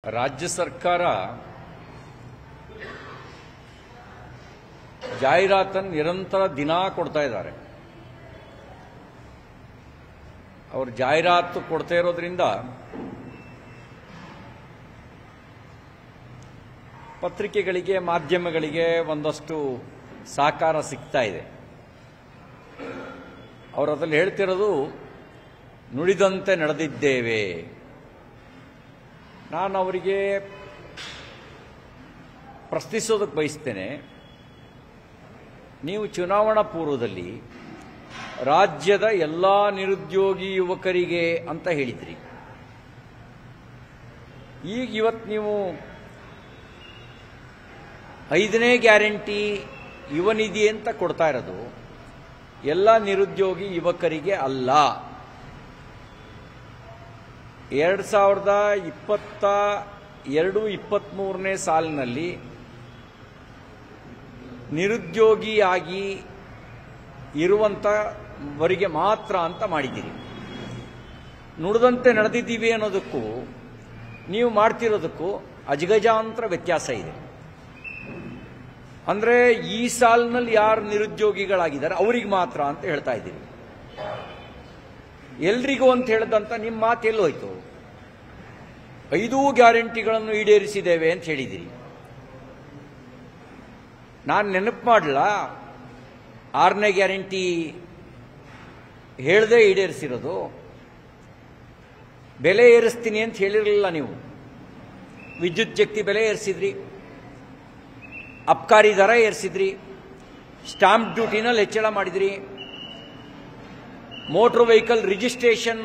ರಾಜ್ಯ ಸರ್ಕಾರ ಜಾಹೀರಾತನ್ನು ನಿರಂತರ ದಿನ ಕೊಡ್ತಾ ಇದ್ದಾರೆ. ಅವರು ಜಾಹೀರಾತು ಕೊಡ್ತಾ ಇರೋದ್ರಿಂದ ಪತ್ರಿಕೆಗಳಿಗೆ ಮಾಧ್ಯಮಗಳಿಗೆ ಒಂದಷ್ಟು ಸಹಕಾರ ಸಿಗ್ತಾ ಇದೆ. ಅವರು ಅದರಲ್ಲಿ ಹೇಳ್ತಿರೋದು ನುಡಿದಂತೆ ನಡೆದಿದ್ದೇವೆ. ನಾನು ಅವರಿಗೆ ಪ್ರಶ್ನಿಸೋದಕ್ಕೆ ಬಯಸ್ತೇನೆ. ನೀವು ಚುನಾವಣಾ ಪೂರ್ವದಲ್ಲಿ ರಾಜ್ಯದ ಎಲ್ಲ ನಿರುದ್ಯೋಗಿ ಯುವಕರಿಗೆ ಅಂತ ಹೇಳಿದ್ರಿ. ಇವತ್ತು ನೀವು 5ನೇ ಗ್ಯಾರಂಟಿ ಯುವ ನಿಧಿ ಅಂತ ಕೊಡ್ತಾ ಇರೋದು ಎಲ್ಲ ನಿರುದ್ಯೋಗಿ ಯುವಕರಿಗೆ ಅಲ್ಲ. 2022-23ನೇ ಸಾಲಿನಲ್ಲಿ ನಿರುದ್ಯೋಗಿಯಾಗಿ ಇರುವಂಥವರಿಗೆ ಮಾತ್ರ ಅಂತ ಮಾಡಿದ್ದೀರಿ. ನುಡಿದಂತೆ ನಡೆದಿದ್ದೀವಿ ಅನ್ನೋದಕ್ಕೂ ನೀವು ಮಾಡ್ತಿರೋದಕ್ಕೂ ಅಜಗಜಾಂತರ ವ್ಯತ್ಯಾಸ ಇದೆ. ಅಂದರೆ ಈ ಸಾಲಿನಲ್ಲಿ ಯಾರು ನಿರುದ್ಯೋಗಿಗಳಾಗಿದ್ದಾರೆ ಅವರಿಗೆ ಮಾತ್ರ ಅಂತ ಹೇಳ್ತಾ ಇದ್ದೀರಿ. ಎಲ್ರಿಗೂ ಅಂತ ಹೇಳಿದಂತ ನಿಮ್ಮ ಮಾತು ಎಲ್ಲೋಯ್ತು? 5 ಗ್ಯಾರಂಟಿಗಳನ್ನು ಈಡೇರಿಸಿದ್ದೇವೆ ಅಂತ ಹೇಳಿದಿರಿ. ನಾನು ನೆನಪು ಮಾಡಲ್ಲ, 6ನೇ ಗ್ಯಾರಂಟಿ ಹೇಳದೆ ಈಡೇರಿಸಿರೋದು. ಬೆಲೆ ಏರಿಸ್ತೀನಿ ಅಂತ ಹೇಳಿರಲಿಲ್ಲ ನೀವು. ವಿದ್ಯುತ್ ಶಕ್ತಿ ಬೆಲೆ ಏರಿಸಿದ್ರಿ, ಅಬ್ಕಾರಿ ದರ ಏರಿಸಿದ್ರಿ, ಸ್ಟಾಂಪ್ ಡ್ಯೂಟಿನಲ್ಲಿ ಹೆಚ್ಚಳ ಮಾಡಿದ್ರಿ, ಮೋಟರ್ ವೆಹಿಕಲ್ ರಿಜಿಸ್ಟ್ರೇಷನ್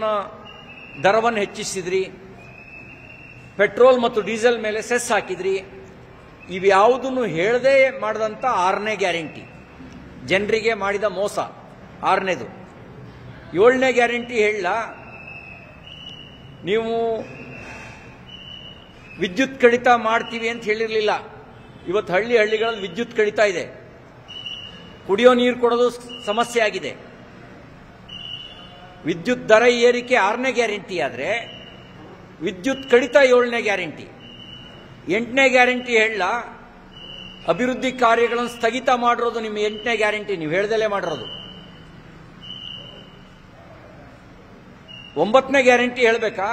ದರವನ್ನು ಹೆಚ್ಚಿಸಿದ್ರಿ, ಪೆಟ್ರೋಲ್ ಮತ್ತು ಡೀಸೆಲ್ ಮೇಲೆ ಸೆಸ್ ಹಾಕಿದ್ರಿ. ಇವ್ಯಾವುದನ್ನು ಹೇಳದೆ ಮಾಡಿದಂಥ 6ನೇ ಗ್ಯಾರಂಟಿ ಜನರಿಗೆ ಮಾಡಿದ ಮೋಸ 6ನೇದು. 7ನೇ ಗ್ಯಾರಂಟಿ ಹೇಳಲ್ಲ. ನೀವು ವಿದ್ಯುತ್ ಕಡಿತ ಮಾಡ್ತೀವಿ ಅಂತ ಹೇಳಿರಲಿಲ್ಲ. ಇವತ್ತು ಹಳ್ಳಿಗಳಲ್ಲಿ ವಿದ್ಯುತ್ ಕಡಿತ ಇದೆ. ಕುಡಿಯೋ ನೀರು ಕೊಡೋದು ಸಮಸ್ಯೆ ಆಗಿದೆ. ವಿದ್ಯುತ್ ದರ ಏರಿಕೆ 6ನೇ ಗ್ಯಾರಂಟಿ ಆದರೆ ವಿದ್ಯುತ್ ಕಡಿತ 7ನೇ ಗ್ಯಾರಂಟಿ. 8ನೇ ಗ್ಯಾರಂಟಿ ಹೇಳಲ್ಲ. ಅಭಿವೃದ್ಧಿ ಕಾರ್ಯಗಳನ್ನು ಸ್ಥಗಿತ ಮಾಡಿರೋದು ನಿಮ್ಮ 8ನೇ ಗ್ಯಾರಂಟಿ, ನೀವು ಹೇಳ್ದಲೇ ಮಾಡಿರೋದು. 9ನೇ ಗ್ಯಾರಂಟಿ ಹೇಳಬೇಕಾ?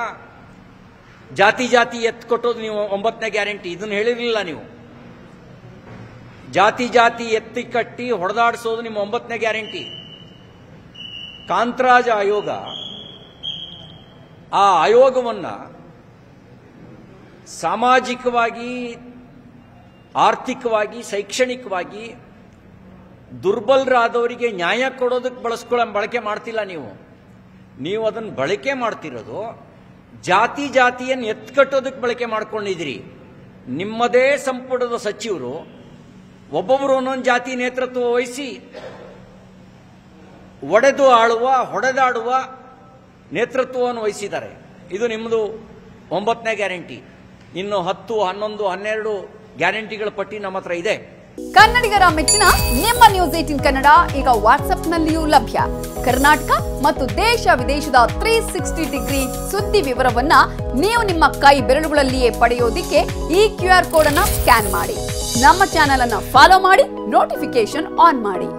ಜಾತಿ ಎತ್ಕೊಟ್ಟೋದು ನೀವು 9ನೇ ಗ್ಯಾರಂಟಿ. ಇದನ್ನು ಹೇಳಿರಲಿಲ್ಲ ನೀವು. ಜಾತಿ ಎತ್ತಿ ಕಟ್ಟಿ ಹೊಡೆದಾಡಿಸೋದು ನಿಮ್ಮ 9ನೇ ಗ್ಯಾರಂಟಿ. ಕಾಂತರಾಜ ಆಯೋಗ, ಆ ಆಯೋಗವನ್ನ ಸಾಮಾಜಿಕವಾಗಿ, ಆರ್ಥಿಕವಾಗಿ, ಶೈಕ್ಷಣಿಕವಾಗಿ ದುರ್ಬಲರಾದವರಿಗೆ ನ್ಯಾಯ ಕೊಡೋದಕ್ಕೆ ಬಳಕೆ ಮಾಡ್ತಿಲ್ಲ ನೀವು. ನೀವು ಅದನ್ನು ಬಳಕೆ ಮಾಡ್ತಿರೋದು ಜಾತಿಯನ್ನು ಎತ್ಕಟ್ಟೋದಕ್ಕೆ ಬಳಕೆ ಮಾಡ್ಕೊಂಡಿದ್ದೀರಿ. ನಿಮ್ಮದೇ ಸಂಪುಟದ ಸಚಿವರು ಒಬ್ಬೊಬ್ಬರು ಒಂದೊಂದು ಜಾತಿ ನೇತೃತ್ವ ವಹಿಸಿ ಹೊಡೆದಾಡುವ ನೇತೃತ್ವವನ್ನು ವಹಿಸಿದ್ದಾರೆ. ಇದು ನಿಮ್ಮದು 9ನೇ ಗ್ಯಾರಂಟಿ. ಇನ್ನು 10, 11, 12 ಗ್ಯಾರಂಟಿಗಳ ಪಟ್ಟಿ ನಮ್ಮ ಹತ್ರ ಇದೆ. ಕನ್ನಡಿಗರ ಮೆಚ್ಚಿನ ನಿಮ್ಮ ನ್ಯೂಸ್ 18 ಕನ್ನಡ ಈಗ ವಾಟ್ಸ್ಆಪ್ನಲ್ಲಿಯೂ ಲಭ್ಯ. ಕರ್ನಾಟಕ ಮತ್ತು ದೇಶ ವಿದೇಶದ 360 ಡಿಗ್ರಿ ಸುದ್ದಿ ವಿವರವನ್ನ ನೀವು ನಿಮ್ಮ ಕೈ ಬೆರಳುಗಳಲ್ಲಿಯೇ ಪಡೆಯೋದಿಕ್ಕೆ ಈ QR ಕೋಡ್ ಅನ್ನ ಸ್ಕ್ಯಾನ್ ಮಾಡಿ. ನಮ್ಮ ಚಾನೆಲ್ ಅನ್ನ ಫಾಲೋ ಮಾಡಿ, ನೋಟಿಫಿಕೇಶನ್ ಆನ್ ಮಾಡಿ.